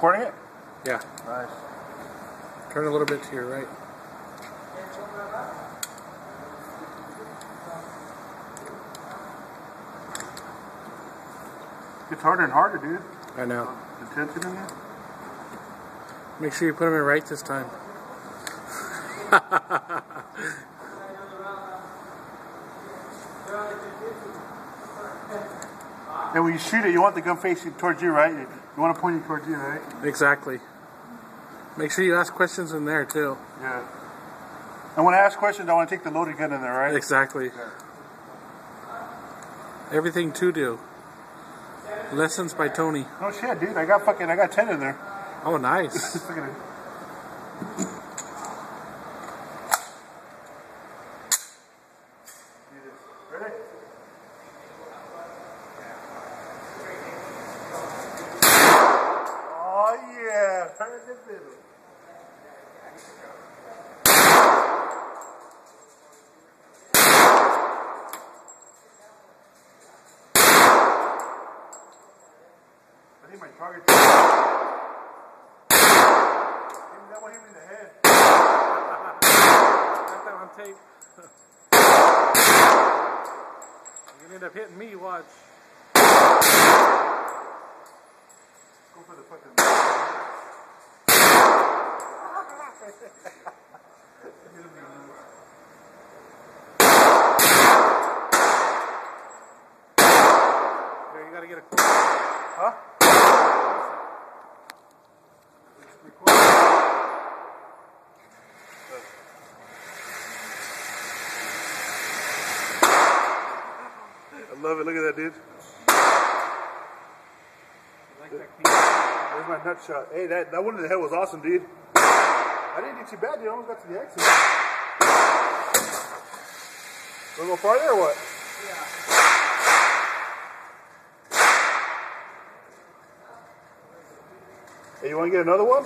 recording it? Yeah. Nice. Turn a little bit to your right. It's harder and harder, dude. I know. The tension in there. Make sure you put them in right this time. And when you shoot it, you want the gun facing towards you, right? You want to point it towards you, right? Exactly. Make sure you ask questions in there too. Yeah. And when I ask questions, I want to take the loaded gun in there, right? Exactly. Yeah. Everything to do. Lessons by Tony. No shit, dude. I got 10 in there. Oh, nice. Look at it. Ready? Oh yeah, turn it in the middle. I think my target. That one hit me in the head. Got that on tape. You're gonna end up hitting me, watch. Go for the fucking. There, you gotta get a. Huh? I love it. Look at that, dude. There's my nut shot. Hey, that one in the head was awesome, dude. I didn't do too bad, dude. I almost got to the exit. Wanna go farther or what? Yeah. Hey, you want to get another one?